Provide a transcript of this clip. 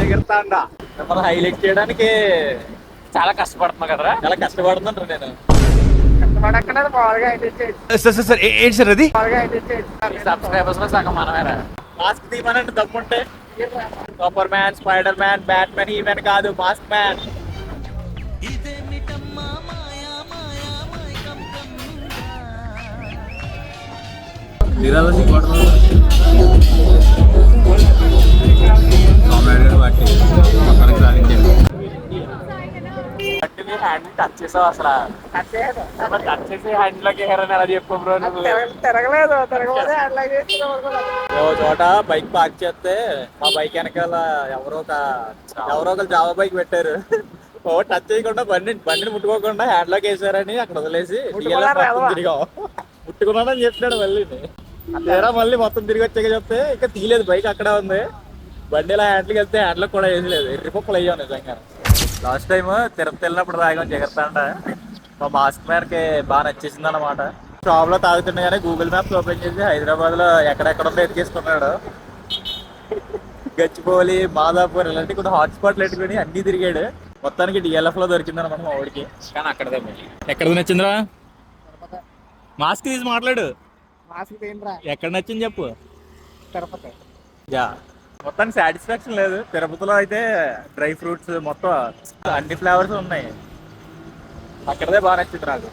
ఎగరతాండా మిమ్మల్ని హైలైట్ చేయడానికి చాలా కష్టపడుతున్నా కదరా. చాలా కష్టపడుతుంటారు నేను. సార్ ఏంటి సార్ అది? సబ్స్క్రైబర్స్ లో సగం మనమేరా. మాస్క్ తీయమనంటే దమ్ముంటే super man, spider man, bat man, ఈ మ్యాన్ కాదు, మాస్క్ మ్యాన్. హ్యాండ్ టచ్ చేసావు అసలు? టచ్ చేసి హ్యాండ్ లోకి హెరని ఎలా చెప్పు బ్రో? తిరగలేదు చోట బైక్ పార్క్ చేస్తే మా బైక్ వెనకాల ఎవరో ఒకరు జావా బైక్ పెట్టారు. ఓ టచ్ చేయకుండా బండిని ముట్టుకోకుండా హ్యాండ్ లోకి వేసారని అక్కడ వదిలేసి తిరిగాం. ముట్టుకున్నానని చెప్పాడు మళ్ళీ. తీరా మళ్ళీ మొత్తం తిరిగి వచ్చాక చెప్తే ఇంకా తీయలేదు, బైక్ అక్కడే ఉంది. బండి ఇలా హ్యాండ్లకి వెళ్తే హ్యాండ్లకు కూడా వేసలేదు. ఎర్రిపప్పులు అయ్యాం నిజంగా. లాస్ట్ టైం తిరుపతి వెళ్ళినప్పుడు తాగాం జాగ్రత్త అంట. మా మాస్క్ మ్యాన్కి బాగా నచ్చేసింది అనమాట. షాప్ లో తాగుతుండే కానీ గూగుల్ మ్యాప్స్ ఓపెన్ చేసి హైదరాబాద్ లో ఎక్కడెక్కడ ఉందో ఎత్తుకేసుకున్నాడు. గచ్చిబౌలి, మాదాపూర్ ఇలాంటి కొన్ని హాట్స్పాట్లు పెట్టుకుని అన్ని తిరిగాడు. మొత్తానికి డిఎల్ఎఫ్ లో దొరికింది అనమాట మా ఊడికి. కానీ అక్కడదే ఎక్కడ నచ్చిందిరా? మాస్క్ తీసి మాట్లాడు. ఎక్కడ నచ్చింది చెప్పు. తిరుపతి. మొత్తానికి సాటిస్ఫాక్షన్ లేదు. తిరుపతిలో అయితే డ్రై ఫ్రూట్స్ మొత్తం అన్ని ఫ్లేవర్స్ ఉన్నాయి. అక్కడదే బాగా నచ్చింది నాకు.